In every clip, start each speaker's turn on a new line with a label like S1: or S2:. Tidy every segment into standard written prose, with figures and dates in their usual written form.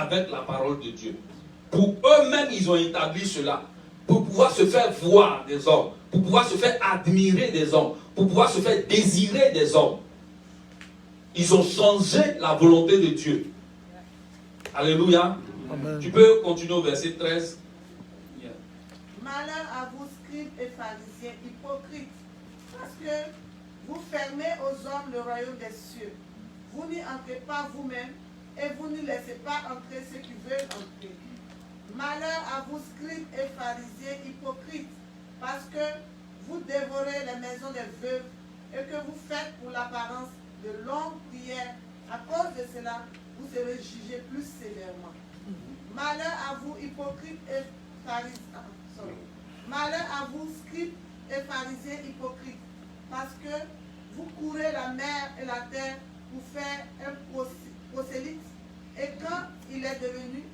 S1: avec la parole de Dieu. Pour eux-mêmes, ils ont établi cela. Pour pouvoir se faire voir des hommes. Pour pouvoir se faire admirer des hommes. Pour pouvoir se faire désirer des hommes. Ils ont changé la volonté de Dieu. Alléluia. Amen. Tu peux continuer au verset 13.
S2: Malheur à vous, scribes et pharisiens, hypocrites, parce que vous fermez aux hommes le royaume des cieux. Vous n'y entrez pas vous-même, et vous ne laissez pas entrer ceux qui veulent entrer. Malheur à vous, scribes et pharisiens, hypocrites, parce que vous dévorez les maisons des veuves, et que vous faites pour l'apparence de longues prières. À cause de cela, vous serez jugés plus sévèrement. Malheur à vous, hypocrites et pharisiens. Malheur à vous, scribes et pharisiens hypocrites, parce que vous courez la mer et la terre pour faire un prosélyte, et quand il est devenu,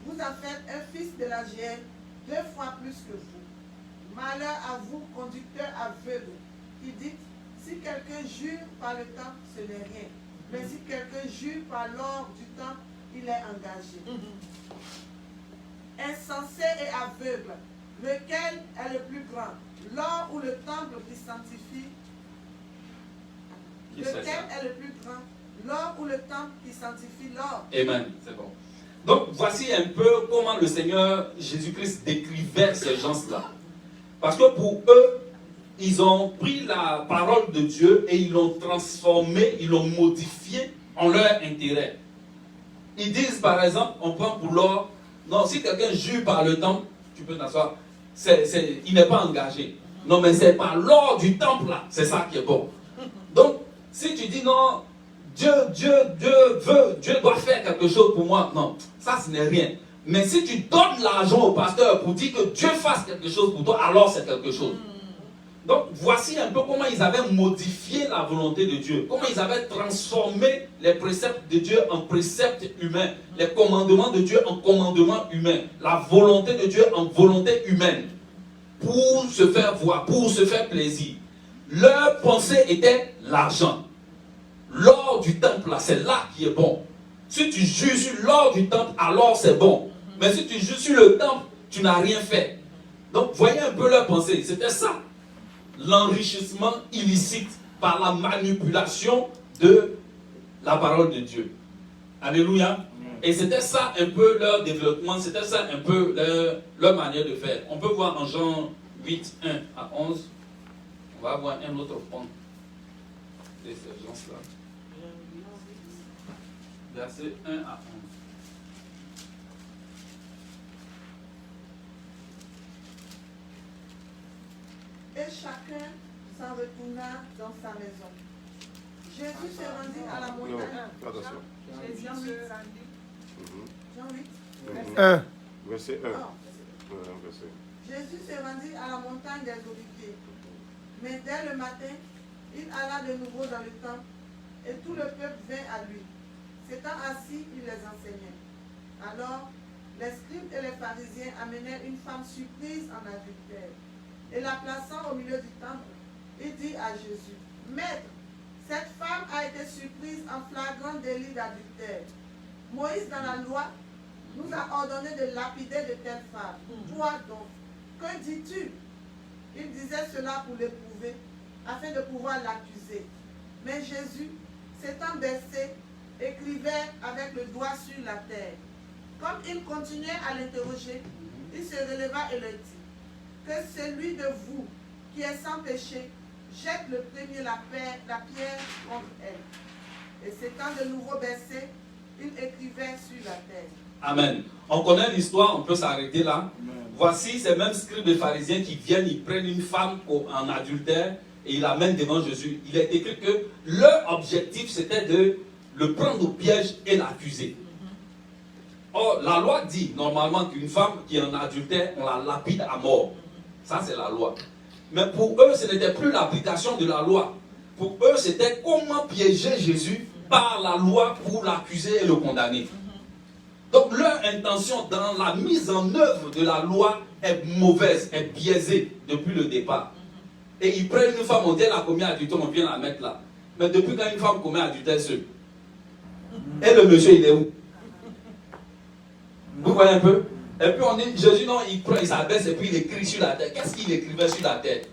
S2: vous en faites un fils de la géhenne, 2 fois plus que vous. Malheur à vous, conducteurs aveugles, qui dites, si quelqu'un jure par le temple, ce n'est rien, mais si quelqu'un jure par l'or du temple, il est engagé. Insensé et aveugle, lequel est le plus grand, l'or ou le temple qui sanctifie? Lequel est le plus grand, l'or ou le temple qui sanctifie l'or?
S1: Amen, c'est bon. Donc voici un peu comment le Seigneur Jésus-Christ décrivait ces gens-là. Parce que pour eux, ils ont pris la parole de Dieu et ils l'ont transformée, ils l'ont modifiée en leur intérêt. Ils disent par exemple, on prend pour l'or, non, si quelqu'un jure par le temple, tu peux t'asseoir, il n'est pas engagé. Non, mais c'est par l'or du temple là, c'est ça qui est bon. Donc, si tu dis non, Dieu doit faire quelque chose pour moi, non, ça ce n'est rien. Mais si tu donnes l'argent au pasteur pour dire que Dieu fasse quelque chose pour toi, alors c'est quelque chose. Donc, voici un peu comment ils avaient modifié la volonté de Dieu. Comment ils avaient transformé les préceptes de Dieu en préceptes humains. Les commandements de Dieu en commandements humains. La volonté de Dieu en volonté humaine. Pour se faire voir, pour se faire plaisir. Leur pensée était l'argent. L'or du temple, là, c'est là qui est bon. Si tu jures sur l'or du temple, alors c'est bon. Mais si tu jures sur le temple, tu n'as rien fait. Donc, voyez un peu leur pensée. C'était ça. L'enrichissement illicite par la manipulation de la parole de Dieu. Alléluia. Et c'était ça un peu leur développement, c'était ça un peu leur manière de faire. On peut voir en Jean 8, 1 à 11, on va avoir un autre point de ces gens-là. Verset 1 à 11.
S2: Et chacun s'en retourna dans sa maison. Jésus se rendit à la montagne.
S3: Attention.
S2: Jean 8. Jean 8.
S3: Verset 1.
S2: Jésus se rendit à la montagne des Oliviers. Mais dès le matin, il alla de nouveau dans le temple, et tout le peuple vint à lui. S'étant assis, il les enseignait. Alors, les scribes et les pharisiens amenèrent une femme surprise en adultère. Et la plaçant au milieu du temple, il dit à Jésus, Maître, cette femme a été surprise en flagrant délit d'adultère. Moïse, dans la loi, nous a ordonné de lapider de telles femmes. Toi donc, que dis-tu? Il disait cela pour l'éprouver, afin de pouvoir l'accuser. Mais Jésus, s'étant baissé, écrivait avec le doigt sur la terre. Comme il continuait à l'interroger, il se releva et leur dit, que celui de vous qui est sans péché jette le premier la pierre contre elle. Et s'étant de nouveau baissé, il écrivait sur la terre.
S1: Amen. On connaît l'histoire, on peut s'arrêter là. Amen. Voici ces mêmes scribes et pharisiens qui viennent, ils prennent une femme en adultère et ils l'amènent devant Jésus. Il est écrit que leur objectif c'était de le prendre au piège et l'accuser. Or, la loi dit normalement qu'une femme qui est en adultère, on la lapide à mort. Ça, c'est la loi. Mais pour eux, ce n'était plus l'application de la loi. Pour eux, c'était comment piéger Jésus par la loi pour l'accuser et le condamner. Donc, leur intention dans la mise en œuvre de la loi est mauvaise, est biaisée depuis le départ. Et ils prennent une femme, on dit elle a commis adultère, on vient la mettre là. Mais depuis quand une femme commet adultère seule, et le monsieur, il est où? Vous voyez un peu? Et puis on dit, Jésus, non, il s'abaisse et puis il écrit sur la terre. Qu'est-ce qu'il écrivait sur la terre?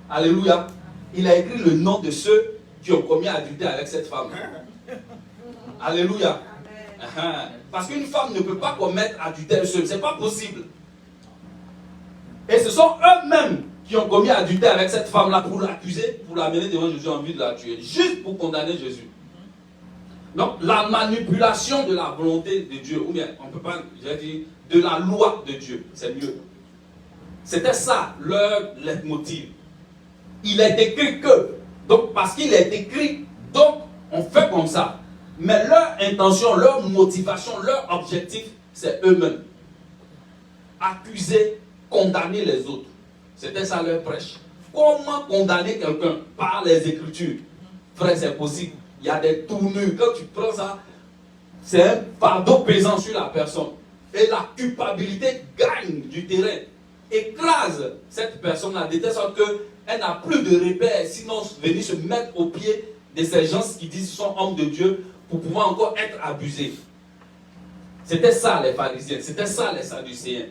S1: Alléluia. Il a écrit le nom de ceux qui ont commis adultère avec cette femme. Alléluia. Parce qu'une femme ne peut pas commettre adultère seule. Ce n'est pas possible. Et ce sont eux-mêmes qui ont commis adultère avec cette femme-là pour l'accuser, pour l'amener devant Jésus en vue de la tuer. Juste pour condamner Jésus. Donc, la manipulation de la volonté de Dieu, ou bien, on ne peut pas, j'ai dit, de la loi de Dieu, c'est mieux. C'était ça, leur leitmotiv. Il est écrit que, donc, parce qu'il est écrit, donc, on fait comme ça. Mais leur intention, leur motivation, leur objectif, c'est eux-mêmes. Accuser, condamner les autres. C'était ça leur prêche. Comment condamner quelqu'un? Par les Écritures. Frère, c'est possible. Il y a des tournures. Quand tu prends ça, c'est un fardeau pesant sur la personne. Et la culpabilité gagne du terrain. Écrase cette personne-là de telle sorte qu'elle n'a plus de repères. Sinon, venir se mettre au pied de ces gens qui disent qu'ils sont hommes de Dieu pour pouvoir encore être abusés. C'était ça les pharisiens. C'était ça les sadducéens.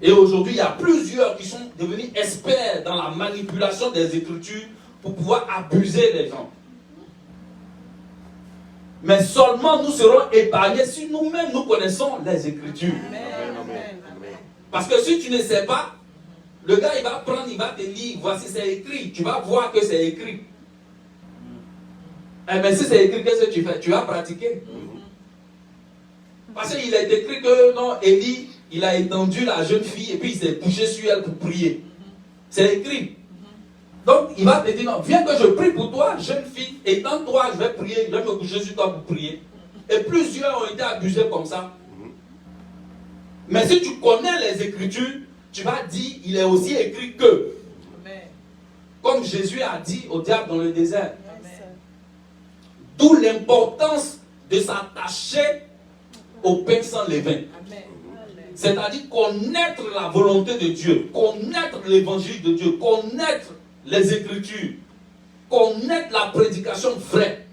S1: Et aujourd'hui, il y a plusieurs qui sont devenus experts dans la manipulation des Écritures pour pouvoir abuser les gens. Mais seulement nous serons épargnés si nous-mêmes nous connaissons les Écritures.
S2: Amen.
S1: Parce que si tu ne sais pas, le gars il va prendre, il va te lire, voici c'est écrit, tu vas voir que c'est écrit. Eh bien si c'est écrit, qu'est-ce que tu fais? Tu vas pratiquer. Parce qu'il est écrit que non, Élie, il a étendu la jeune fille et puis il s'est couché sur elle pour prier. C'est écrit. Donc il va te dire, non, viens que je prie pour toi, jeune fille, étends-toi, je vais prier, je vais me coucher sur toi pour prier. Et plusieurs ont été abusés comme ça. Mais si tu connais les Écritures, tu vas dire, il est aussi écrit que. Comme Jésus a dit au diable dans le désert. D'où l'importance de s'attacher au pain sans levain. C'est-à-dire connaître la volonté de Dieu, connaître l'évangile de Dieu, connaître les Écritures, connaître la prédication vraie.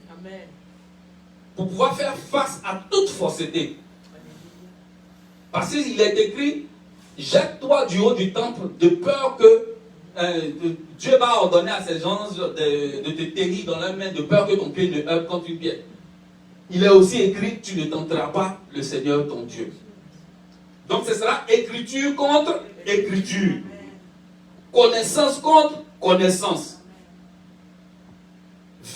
S1: Pour pouvoir faire face à toute fausseté. Parce qu'il est écrit, jette-toi du haut du temple de peur que Dieu va ordonner à ces gens de te tenir dans leurs mains, de peur que ton pied ne heurte contre une pierre. Il est aussi écrit, tu ne tenteras pas le Seigneur ton Dieu. Donc ce sera écriture contre écriture. Connaissance contre connaissance.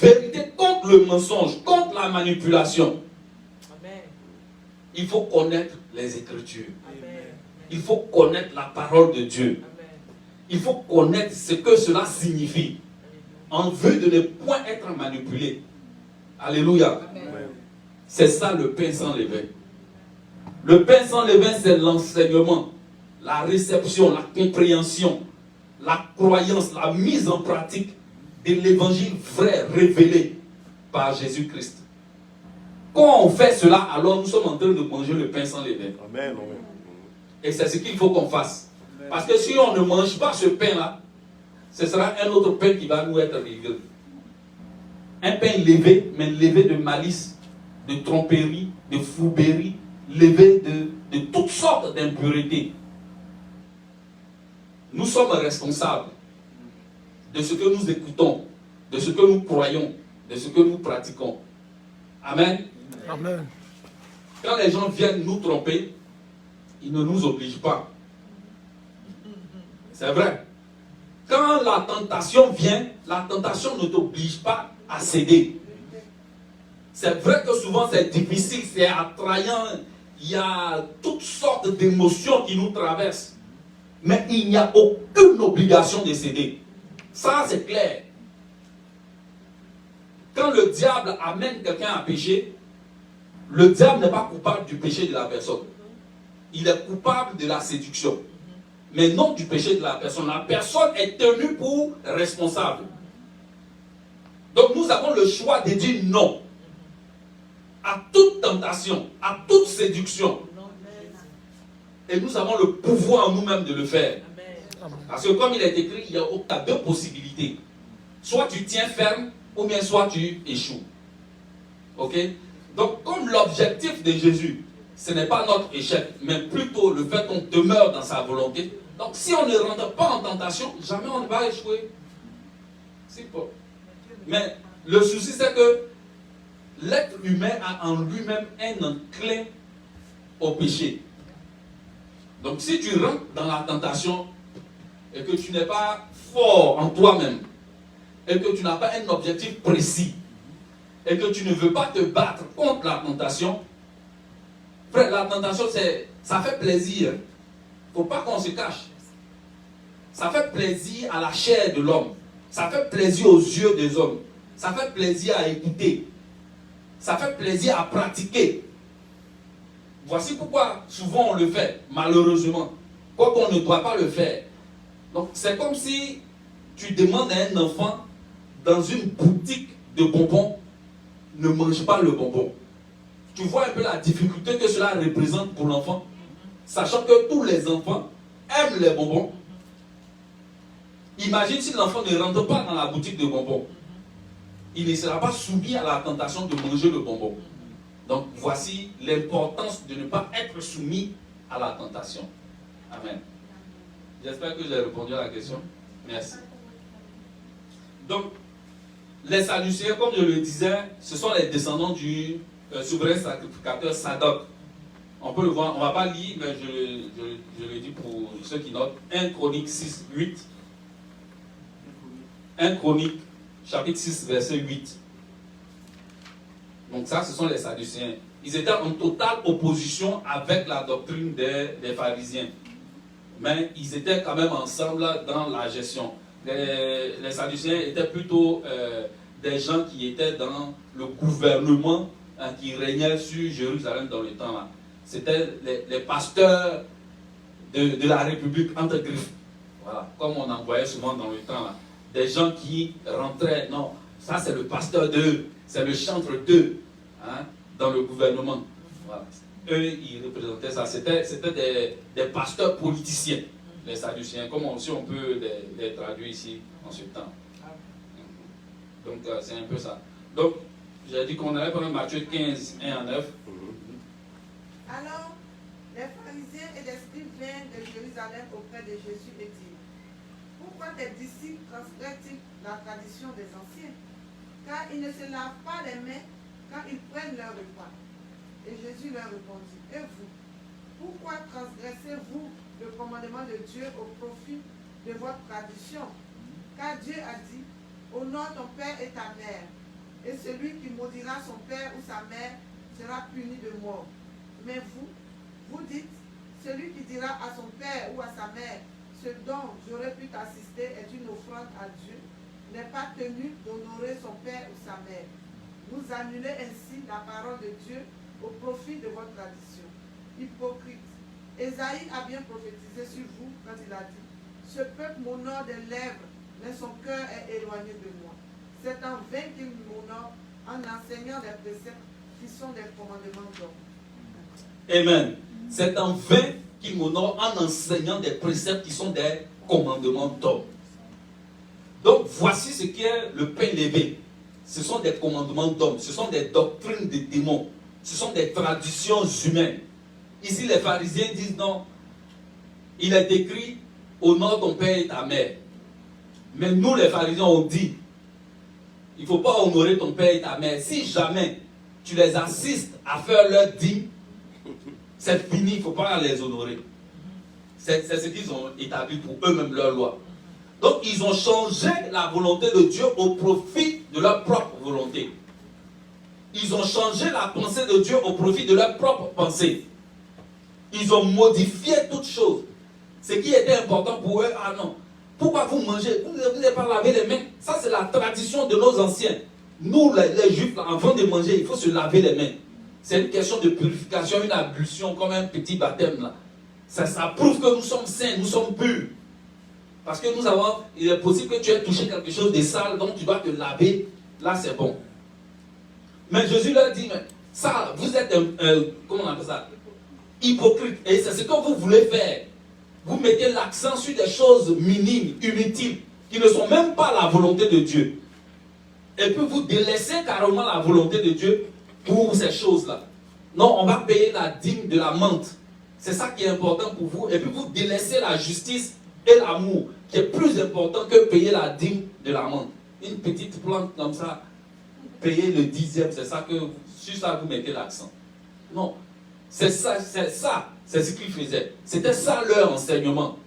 S1: Vérité contre le mensonge, contre la manipulation. Il faut connaître les Écritures. Il faut connaître la parole de Dieu. Il faut connaître ce que cela signifie en vue de ne point être manipulé. Alléluia. C'est ça le pain sans levain. Le pain sans levain, c'est l'enseignement, la réception, la compréhension, la croyance, la mise en pratique de l'évangile vrai révélé par Jésus-Christ. Quand on fait cela, alors nous sommes en train de manger le pain sans levain.
S3: Amen.
S1: Et c'est ce qu'il faut qu'on fasse. Parce que si on ne mange pas ce pain-là, ce sera un autre pain qui va nous être livré. Un pain levé, mais levé de malice, de tromperie, de fourberie, levé de toutes sortes d'impuretés. Nous sommes responsables de ce que nous écoutons, de ce que nous croyons, de ce que nous pratiquons. Amen.
S4: Amen.
S1: Quand les gens viennent nous tromper, ils ne nous obligent pas. C'est vrai. Quand la tentation vient, la tentation ne t'oblige pas à céder. C'est vrai que souvent c'est difficile, c'est attrayant, il y a toutes sortes d'émotions qui nous traversent. Mais il n'y a aucune obligation de céder. Ça c'est clair. Quand le diable amène quelqu'un à pécher, le diable n'est pas coupable du péché de la personne. Il est coupable de la séduction. Mais non du péché de la personne. La personne est tenue pour responsable. Donc nous avons le choix de dire non à toute tentation, à toute séduction. Et nous avons le pouvoir en nous-mêmes de le faire. Parce que comme il est écrit, il y a deux possibilités. Soit tu tiens ferme, ou bien soit tu échoues. Ok? Donc comme l'objectif de Jésus ce n'est pas notre échec, mais plutôt le fait qu'on demeure dans sa volonté. Donc si on ne rentre pas en tentation, jamais on ne va échouer. C'est pas. Mais le souci, c'est que l'être humain a en lui-même un enclin au péché. Donc si tu rentres dans la tentation et que tu n'es pas fort en toi-même, et que tu n'as pas un objectif précis, et que tu ne veux pas te battre contre la tentation, frère, la tentation, ça fait plaisir. Il ne faut pas qu'on se cache. Ça fait plaisir à la chair de l'homme. Ça fait plaisir aux yeux des hommes. Ça fait plaisir à écouter. Ça fait plaisir à pratiquer. Voici pourquoi souvent on le fait, malheureusement. Quoi qu'on ne doit pas le faire. Donc c'est comme si tu demandes à un enfant dans une boutique de bonbons, ne mange pas le bonbon. Tu vois un peu la difficulté que cela représente pour l'enfant, sachant que tous les enfants aiment les bonbons. Imagine si l'enfant ne rentre pas dans la boutique de bonbons. Il ne sera pas soumis à la tentation de manger le bonbon. Donc voici l'importance de ne pas être soumis à la tentation. Amen. J'espère que j'ai répondu à la question. Merci. Donc, les Sadducéens, comme je le disais, ce sont les descendants du souverain sacrificateur Sadoc. On peut le voir, on ne va pas lire, mais je le dis pour ceux qui notent. 1 Chronique 6, 8. 1 Chronique, chapitre 6, verset 8. Donc ça, ce sont les Sadducéens. Ils étaient en totale opposition avec la doctrine des pharisiens. Mais ils étaient quand même ensemble dans la gestion. Les Sadducéens étaient plutôt des gens qui étaient dans le gouvernement qui régnait sur Jérusalem dans le temps-là. C'était les pasteurs de la République entre griffes. Voilà, comme on en voyait souvent dans le temps-là. Des gens qui rentraient, non, ça c'est le pasteur d'eux, c'est le chantre d'eux, hein, dans le gouvernement. Voilà. Eux, ils représentaient ça. C'était des pasteurs politiciens, les Sadducéens, comme aussi on peut les traduire ici en ce temps. Donc, c'est un peu ça. Donc, j'ai dit qu'on allait prendre Matthieu 15, 1 à 9.
S2: Alors, les pharisiens et les scribes vinrent de Jérusalem auprès de Jésus et dirent: pourquoi tes disciples transgressent-ils la tradition des anciens? Car ils ne se lavent pas les mains quand ils prennent leur repas. Et Jésus leur répondit: et vous, pourquoi transgressez-vous le commandement de Dieu au profit de votre tradition? Car Dieu a dit: honore ton père et ta mère, et celui qui maudira son père ou sa mère sera puni de mort. Mais vous dites: celui qui dira à son père ou à sa mère, ce dont j'aurais pu t'assister est une offrande à Dieu, n'est pas tenu d'honorer son père ou sa mère. Vous annulez ainsi la parole de Dieu au profit de votre tradition. Hypocrite, Ésaïe a bien prophétisé sur vous quand il a dit: ce peuple m'honore des lèvres, mais son cœur est éloigné de moi. C'est en vain qu'il m'honore en enseignant des préceptes qui sont des commandements d'homme.
S1: Amen. C'est en vain qu'il m'honore en enseignant des préceptes qui sont des commandements d'homme. Donc voici ce qu'est le pain levé. Ce sont des commandements d'hommes, ce sont des doctrines de démons, ce sont des traditions humaines. Ici les pharisiens disent non, il est écrit: honore ton père et ta mère. Mais nous les pharisiens on dit: il ne faut pas honorer ton père et ta mère. Si jamais tu les assistes à faire leur dîme, c'est fini, il ne faut pas les honorer. C'est ce qu'ils ont établi pour eux-mêmes leur loi. Donc ils ont changé la volonté de Dieu au profit de leur propre volonté. Ils ont changé la pensée de Dieu au profit de leur propre pensée. Ils ont modifié toutes choses. Ce qui était important pour eux, ah non, pourquoi vous mangez? Vous n'avez pas lavé les mains. Ça c'est la tradition de nos anciens. Nous les juifs, avant de manger, il faut se laver les mains. C'est une question de purification, une ablution, comme un petit baptême là. Ça prouve que nous sommes saints, nous sommes purs. Parce que nous avons, il est possible que tu aies touché quelque chose de sale, donc tu dois te laver. Là, c'est bon. Mais Jésus leur dit, mais ça, vous êtes comment on appelle ça? Hypocrite. Et c'est ce que vous voulez faire. Vous mettez l'accent sur des choses minimes, inutiles, qui ne sont même pas la volonté de Dieu. Et puis vous délaissez carrément la volonté de Dieu pour ces choses-là. Non, on va payer la dîme de la menthe. C'est ça qui est important pour vous. Et puis vous délaissez la justice et l'amour, qui est plus important que payer la dîme de la menthe. Une petite plante comme ça, payer le 10e, c'est ça que, sur ça vous mettez l'accent. Non, c'est ça, c'est ce qu'ils faisaient. C'était ça leur enseignement.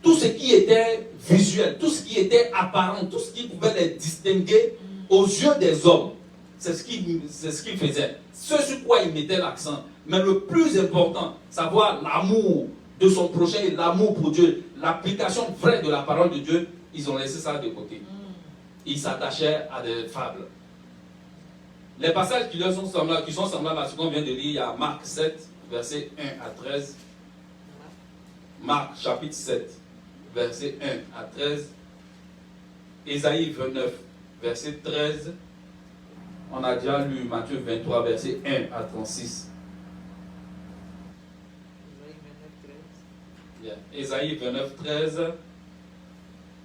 S1: Tout ce qui était visuel, tout ce qui était apparent, tout ce qui pouvait les distinguer aux yeux des hommes, c'est ce qu'ils faisaient. Ce sur quoi ils mettaient l'accent. Mais le plus important, savoir l'amour de son prochain et l'amour pour Dieu, l'application vraie de la parole de Dieu, ils ont laissé ça de côté. Ils s'attachaient à des fables. Les passages qui sont semblables à ce qu'on vient de lire, il y a Marc 7, versets 1 à 13. Marc chapitre 7, versets 1 à 13. Ésaïe 29, verset 13. On a déjà lu Matthieu 23, verset 1 à 36. Ésaïe 29, 13.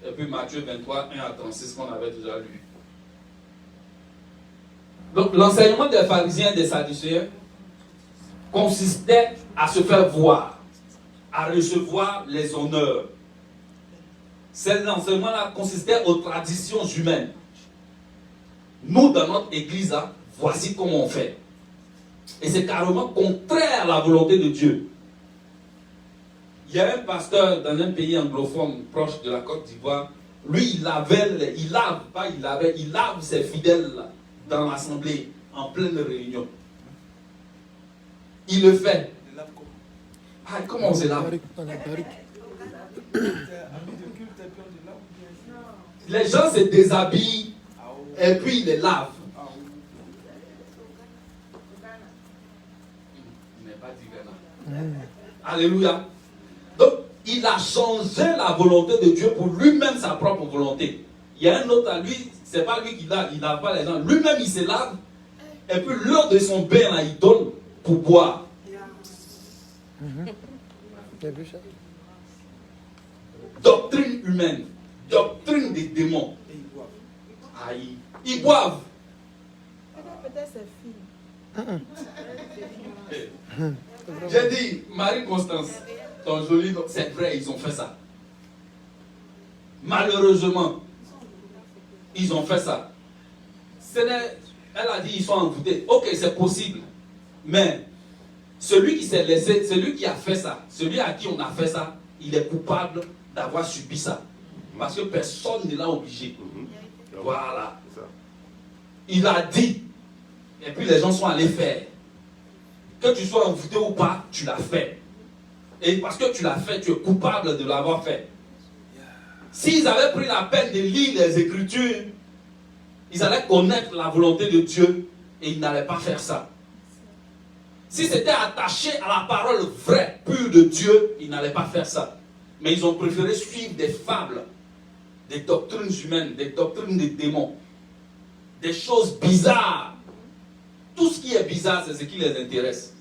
S1: Et puis Matthieu 23, 1 à 36 qu'on avait déjà lu. Donc l'enseignement des pharisiens et des sadducéens consistait à se faire voir, à recevoir les honneurs. Cet enseignement-là consistait aux traditions humaines. Nous, dans notre église, là, voici comment on fait. Et c'est carrément contraire à la volonté de Dieu. Il y a un pasteur dans un pays anglophone proche de la Côte d'Ivoire. Lui, il lave ses fidèles là, dans l'assemblée, en pleine réunion. Il le fait. Ah, comment on se lave? Les gens se déshabillent et puis ils les lavent. Il n'est pas dit Ghana. Alléluia. Donc, il a changé la volonté de Dieu pour lui-même sa propre volonté. Il y a un autre à lui, c'est pas lui qui lave, il lave pas les gens. Lui-même, il se lave. Et puis, l'eau de son bain, là, il donne pour boire. Doctrine humaine. Doctrine des démons. Aïe. Ils boivent.
S2: Peut-être c'est fini.
S1: J'ai dit, Marie-Constance, ton joli nom, c'est vrai, ils ont fait ça. Malheureusement, ils ont fait ça. Elle a dit, ils sont envoûtés. Ok, c'est possible. Mais celui qui s'est laissé, celui qui a fait ça, celui à qui on a fait ça, il est coupable d'avoir subi ça. Parce que personne ne l'a obligé. Voilà. Il a dit. Et puis les gens sont allés faire. Que tu sois envoûté ou pas, tu l'as fait. Et parce que tu l'as fait, tu es coupable de l'avoir fait. S'ils avaient pris la peine de lire les Écritures, ils allaient connaître la volonté de Dieu et ils n'allaient pas faire ça. Si c'était attaché à la parole vraie, pure de Dieu, ils n'allaient pas faire ça. Mais ils ont préféré suivre des fables, des doctrines humaines, des doctrines des démons, des choses bizarres. Tout ce qui est bizarre, c'est ce qui les intéresse.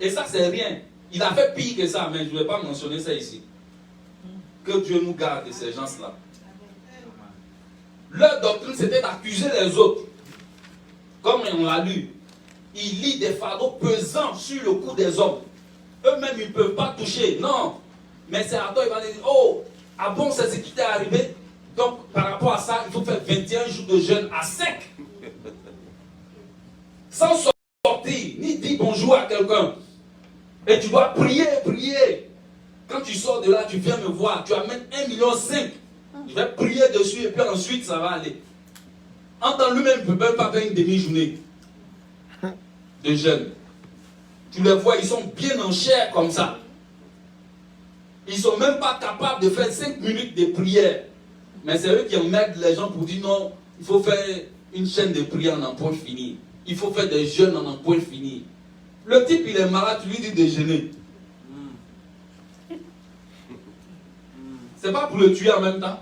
S1: Et ça, c'est rien. Il a fait pire que ça, mais je ne vais pas mentionner ça ici. Que Dieu nous garde de ces gens-là. Leur doctrine, c'était d'accuser les autres. Comme on l'a lu. Ils lisent des fardeaux pesants sur le cou des hommes. Eux-mêmes, ils ne peuvent pas toucher. Non. Mais c'est à toi, il va dire, oh, ah bon, c'est ce qui t'est arrivé? Donc, par rapport à ça, il faut faire 21 jours de jeûne à sec. Sans sortir, ni dire bonjour à quelqu'un. Et tu dois prier, prier. Quand tu sors de là, tu viens me voir. Tu amènes 1,5 million. Je vais prier dessus et puis ensuite, ça va aller. En temps lui-même, il ne peut même pas faire une demi-journée de jeûne. Tu les vois, ils sont bien en chair comme ça. Ils ne sont même pas capables de faire 5 minutes de prière. Mais c'est eux qui emmerdent les gens pour dire non, il faut faire une chaîne de prière en point fini. Il faut faire des jeûnes en point fini. Le type, il est malade, tu lui dis de jeûner. C'est pas pour le tuer en même temps.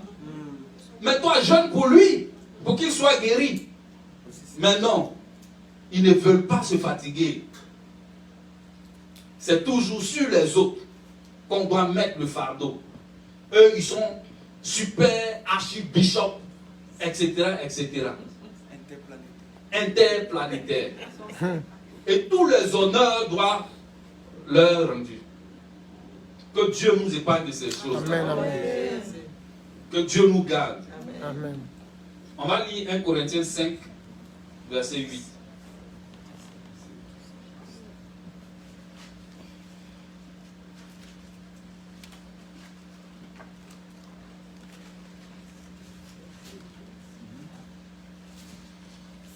S1: Mais toi, jeûne pour lui, pour qu'il soit guéri. Mais non, ils ne veulent pas se fatiguer. C'est toujours sur les autres qu'on doit mettre le fardeau. Eux, ils sont super archibishops, etc., etc. Interplanétaires. Et tous les honneurs doivent leur rendre. Que Dieu nous épargne de ces choses.
S4: Amen, amen.
S1: Que Dieu nous garde.
S4: Amen.
S1: On va lire 1 Corinthiens 5, verset 8.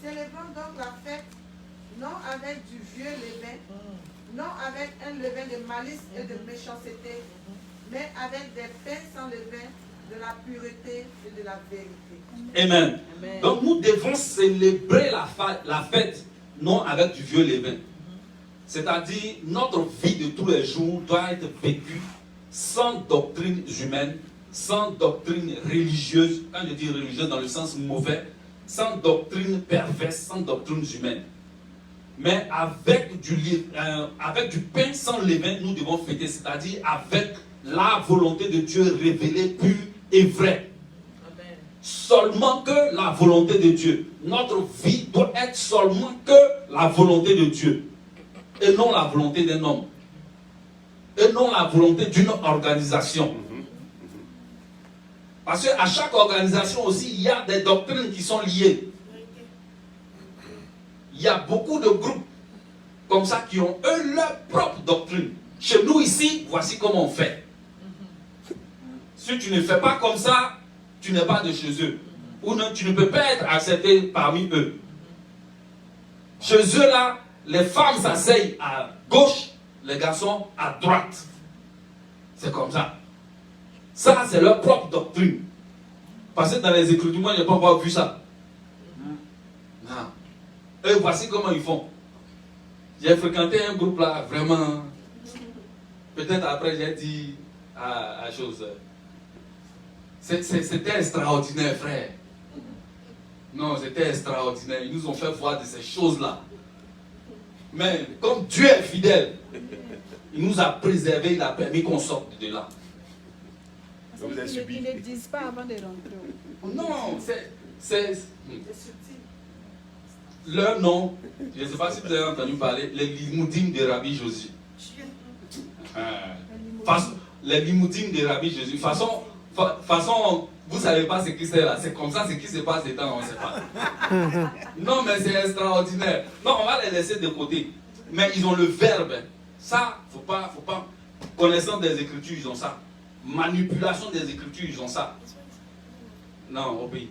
S2: Célébrons donc la fête, non avec du vieux levain, non avec un levain de malice et de méchanceté, mais avec des pains sans levain, de la pureté et de la vérité.
S1: Amen.
S5: Amen.
S1: Donc nous devons célébrer la fête, non avec du vieux levain. C'est-à-dire, notre vie de tous les jours doit être vécue sans doctrine humaine, sans doctrine religieuse, quand je dis religieuse dans le sens mauvais, sans doctrine perverse, sans doctrine humaine. Mais avec du pain sans levain, nous devons fêter, c'est-à-dire avec la volonté de Dieu révélée, pure et vraie.
S5: Amen.
S1: Seulement que la volonté de Dieu. Notre vie doit être seulement que la volonté de Dieu. Et non la volonté d'un homme. Et non la volonté d'une organisation. Parce qu'à chaque organisation aussi, il y a des doctrines qui sont liées. Il y a beaucoup de groupes comme ça qui ont eux leur propre doctrine. Chez nous ici, voici comment on fait. Si tu ne fais pas comme ça, tu n'es pas de chez eux. Ou non, tu ne peux pas être accepté parmi eux. Chez eux là, les femmes s'asseyent à gauche, les garçons à droite. C'est comme ça. Ça, c'est leur propre doctrine. Parce que dans les Écritures, moi, je n'ai pas encore vu ça. Non. Et voici comment ils font. J'ai fréquenté un groupe là, vraiment. Peut-être après, j'ai dit à chose. C'était extraordinaire, frère. Non, c'était extraordinaire. Ils nous ont fait voir de ces choses-là. Mais comme Dieu est fidèle, il nous a préservés, il a permis qu'on sorte de là.
S3: Vous avez subi.
S5: Ils ne disent pas avant de rentrer.
S1: Non, c'est
S2: subtil.
S1: leur nom. Je ne sais pas si vous avez entendu parler, les limoudines de Rabbi Josué. Les limoudines de Rabbi Josué. Façon, vous ne savez pas ce qui c'est là. C'est comme ça, ce qui se passe dedans, on ne sait pas. Non, mais c'est extraordinaire. Non, on va les laisser de côté. Mais ils ont le verbe. Ça, faut pas. Connaissance des Écritures, ils ont ça. Manipulation des Écritures, ils ont ça. Non, au pays.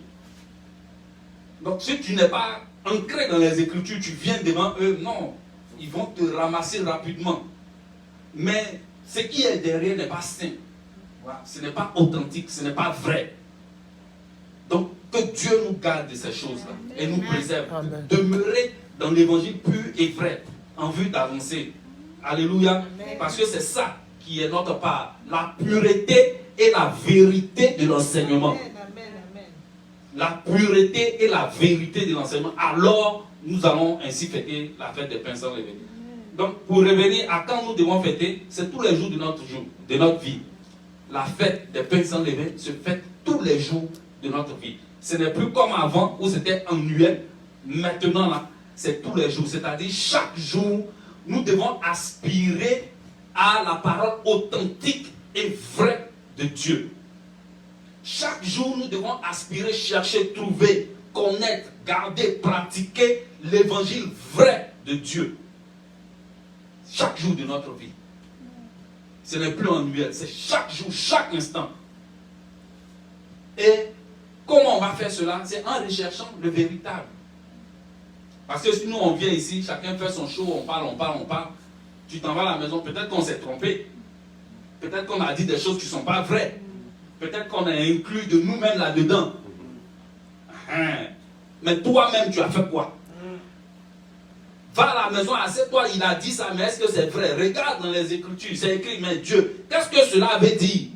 S1: Donc, si tu n'es pas ancré dans les Écritures, tu viens devant eux, non. Ils vont te ramasser rapidement. Mais ce qui est derrière n'est pas sain. Voilà. Ce n'est pas authentique, ce n'est pas vrai. Donc, que Dieu nous garde de ces choses-là et nous préserve.
S4: Amen.
S1: Demeurer dans l'évangile pur et vrai en vue d'avancer. Alléluia.
S5: Amen.
S1: Parce que c'est ça qui est notre part. La pureté et la vérité de l'enseignement.
S5: Amen, amen, amen.
S1: La pureté et la vérité de l'enseignement. Alors, nous allons ainsi fêter la fête des pains sans levain. Donc, pour revenir à quand nous devons fêter, c'est tous les jours de notre vie. La fête des pains sans levain se fête tous les jours de notre vie. Ce n'est plus comme avant où c'était annuel. Maintenant, là, c'est tous les jours. C'est-à-dire, chaque jour, nous devons aspirer à la parole authentique et vraie de Dieu. Chaque jour, nous devons aspirer, chercher, trouver, connaître, garder, pratiquer l'évangile vrai de Dieu. Chaque jour de notre vie. Ce n'est plus annuel, c'est chaque jour, chaque instant. Et comment on va faire cela? C'est en recherchant le véritable. Parce que si nous on vient ici, chacun fait son show, on parle. Tu t'en vas à la maison, peut-être qu'on s'est trompé. Peut-être qu'on a dit des choses qui ne sont pas vraies. Peut-être qu'on a inclus de nous-mêmes là-dedans. Mais toi-même, tu as fait quoi? Va à la maison, assieds-toi, il a dit ça, mais est-ce que c'est vrai? Regarde dans les Écritures, c'est écrit, mais Dieu, qu'est-ce que cela veut dire?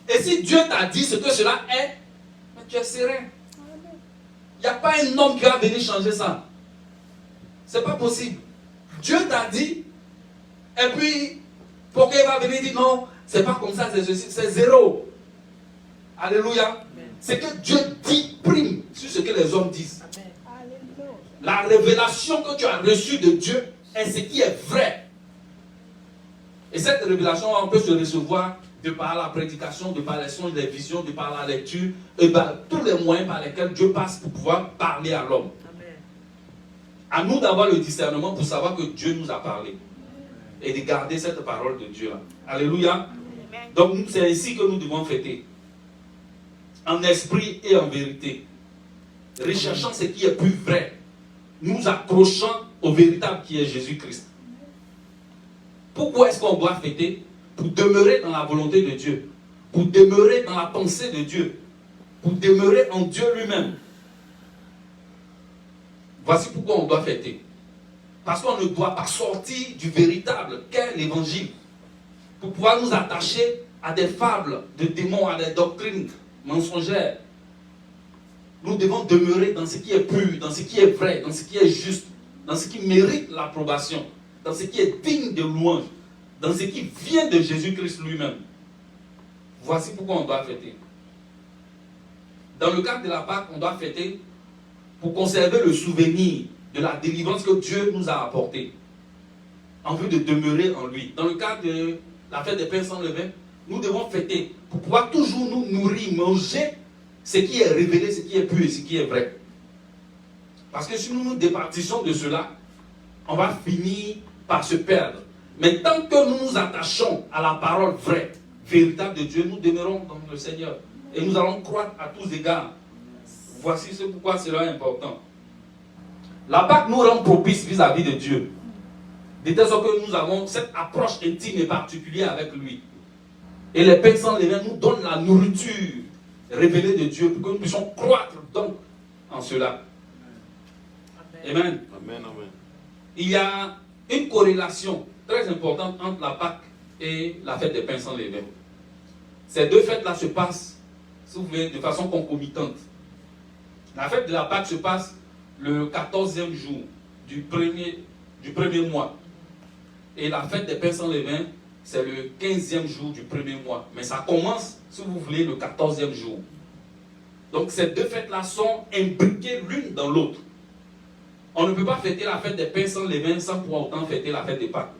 S1: Et si Dieu t'a dit ce que cela est, mais tu es serein. Il n'y a pas un homme qui va venir changer ça. C'est pas possible. Dieu t'a dit, et puis, pourquoi il va venir dire non, c'est pas comme ça, c'est zéro. Alléluia. C'est que Dieu dit prime sur ce que les hommes disent. La révélation que tu as reçue de Dieu est ce qui est vrai. Et cette révélation, on peut se recevoir de par la prédication, de par les songes, les visions, de par la lecture, et par tous les moyens par lesquels Dieu passe pour pouvoir parler à l'homme. À nous d'avoir le discernement pour savoir que Dieu nous a parlé. Et de garder cette parole de Dieu-là. Alléluia. Donc c'est ici que nous devons fêter. En esprit et en vérité. Recherchant ce qui est plus vrai. Nous accrochant au véritable qui est Jésus-Christ. Pourquoi est-ce qu'on doit fêter? Pour demeurer dans la volonté de Dieu. Pour demeurer dans la pensée de Dieu. Pour demeurer en Dieu lui-même. Voici pourquoi on doit fêter. Parce qu'on ne doit pas sortir du véritable qu'est l'évangile. Pour pouvoir nous attacher à des fables de démons, à des doctrines mensongères. Nous devons demeurer dans ce qui est pur, dans ce qui est vrai, dans ce qui est juste, dans ce qui mérite l'approbation, dans ce qui est digne de louange, dans ce qui vient de Jésus-Christ lui-même. Voici pourquoi on doit fêter. Dans le cadre de la Pâque, on doit fêter pour conserver le souvenir de la délivrance que Dieu nous a apportée, en vue de demeurer en lui. Dans le cadre de la fête des pains sans levain, nous devons fêter pour pouvoir toujours nous nourrir, manger ce qui est révélé, ce qui est pur et ce qui est vrai. Parce que si nous nous départissons de cela, on va finir par se perdre. Mais tant que nous nous attachons à la parole vraie, véritable de Dieu, nous demeurons dans le Seigneur. Et nous allons croître à tous égards. Voici ce pourquoi cela est important. La Pâque nous rend propice vis-à-vis de Dieu. De telle sorte que nous avons cette approche intime et particulière avec lui. Et les pains sans levain nous donnent la nourriture révélée de Dieu pour que nous puissions croître donc en cela. Amen.
S3: Amen, amen.
S1: Il y a une corrélation très importante entre la Pâque et la fête des pains sans levain. Ces deux fêtes-là se passent, si vous voulez, de façon concomitante. La fête de la Pâque se passe le 14e jour du premier mois. Et la fête des pains sans levain, c'est le 15e jour du premier mois. Mais ça commence, si vous voulez, le 14e jour. Donc ces deux fêtes-là sont imbriquées l'une dans l'autre. On ne peut pas fêter la fête des pains sans levain sans pour autant fêter la fête des Pâques.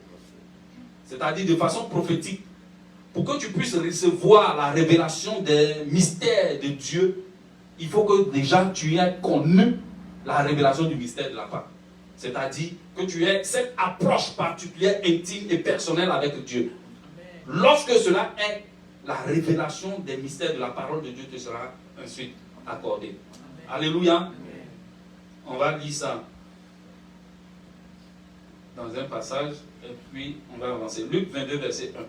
S1: C'est-à-dire de façon prophétique. Pour que tu puisses recevoir la révélation des mystères de Dieu, il faut que déjà tu aies connu la révélation du mystère de la Pâque. C'est-à-dire que tu aies cette approche particulière, intime et personnelle avec Dieu. Lorsque cela est, la révélation des mystères de la parole de Dieu te sera ensuite accordée. Alléluia. On va lire ça dans un passage et puis on va avancer. Luc 22, verset 1.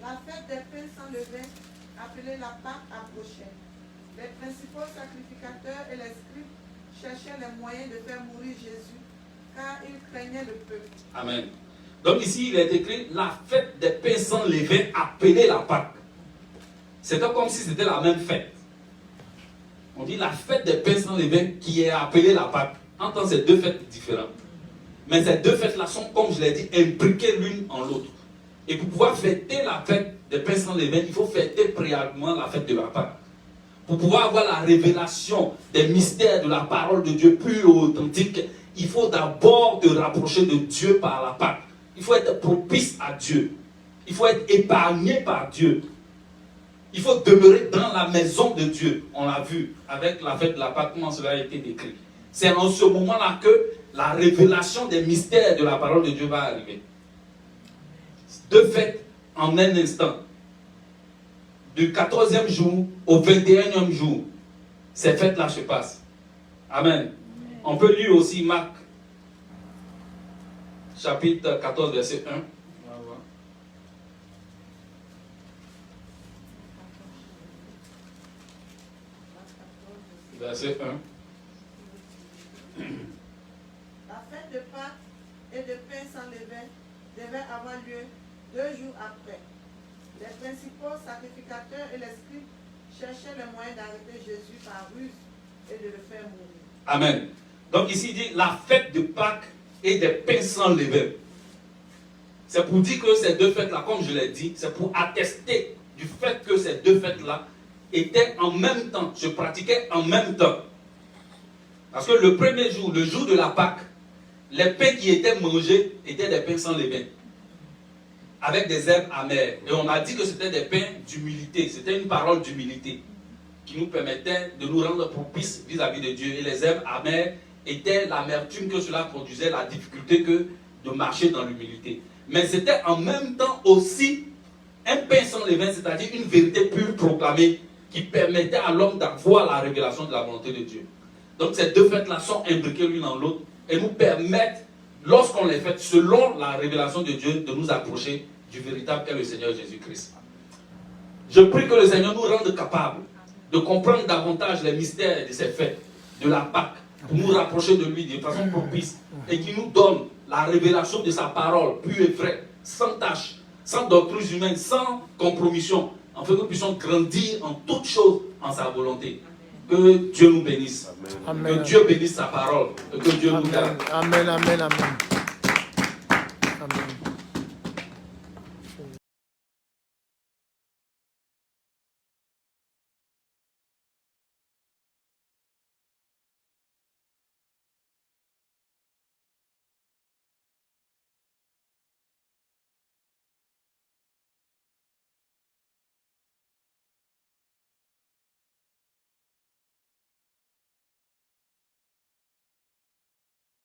S2: La fête des pains sans levain, appelée la Pâque, approchait. Les principaux sacrificateurs et les scribes cherchaient les moyens de faire mourir Jésus, car ils craignaient le peuple.
S1: Amen. Donc ici, il est écrit la fête des pains sans levain, appelée la Pâque. C'est comme si c'était la même fête. On dit la fête des pains sans levain qui est appelée la Pâque. Entends ces deux fêtes différentes. Mais ces deux fêtes-là sont, comme je l'ai dit, imbriquées l'une en l'autre. Et pour pouvoir fêter la fête des pains sans levain, il faut fêter préalablement la fête de la Pâque. Pour pouvoir avoir la révélation des mystères de la parole de Dieu pure et authentique, il faut d'abord te rapprocher de Dieu par la Pâque. Il faut être propice à Dieu. Il faut être épargné par Dieu. Il faut demeurer dans la maison de Dieu. On l'a vu avec la fête de la Pâque, comment cela a été décrit. C'est en ce moment-là que la révélation des mystères de la parole de Dieu va arriver. Deux fêtes en un instant. Du 14e jour au 21e jour, ces fêtes-là se passent. Amen. On peut lire aussi Marc, chapitre 14, verset 1. Verset 1.
S2: La fête de Pâques et de pain sans levain devait avoir lieu 2 jours après. Les principaux sacrificateurs et les scribes cherchaient le moyen d'arrêter Jésus par ruse et de le faire mourir.
S1: Amen. Donc ici il dit la fête de Pâques et des pains sans levain. C'est pour dire que ces deux fêtes-là, comme je l'ai dit, c'est pour attester du fait que ces deux fêtes-là étaient en même temps, se pratiquaient en même temps. Parce que le premier jour, le jour de la Pâque, les pains qui étaient mangés étaient des pains sans levain, avec des herbes amères. Et on a dit que c'était des pains d'humilité, c'était une parole d'humilité qui nous permettait de nous rendre propices vis-à-vis de Dieu. Et les herbes amères étaient l'amertume que cela produisait, la difficulté que de marcher dans l'humilité. Mais c'était en même temps aussi un pain sans levain, c'est-à-dire une vérité pure proclamée qui permettait à l'homme d'avoir la révélation de la volonté de Dieu. Donc ces deux fêtes-là sont imbriquées l'une dans l'autre et nous permettent, lorsqu'on les fait selon la révélation de Dieu, de nous approcher du véritable qu'est le Seigneur Jésus-Christ. Je prie que le Seigneur nous rende capables de comprendre davantage les mystères de ces fêtes, de la Pâque, pour nous rapprocher de lui de façon propice et qui nous donne la révélation de sa parole pure et vraie, sans tâche, sans doctrine humaine, sans compromission, afin que nous puissions grandir en toutes choses en sa volonté. Que Dieu nous bénisse.
S4: Amen.
S1: Que Dieu bénisse sa parole et que Dieu nous
S4: Amen.
S1: garde.
S4: Amen, amen, amen.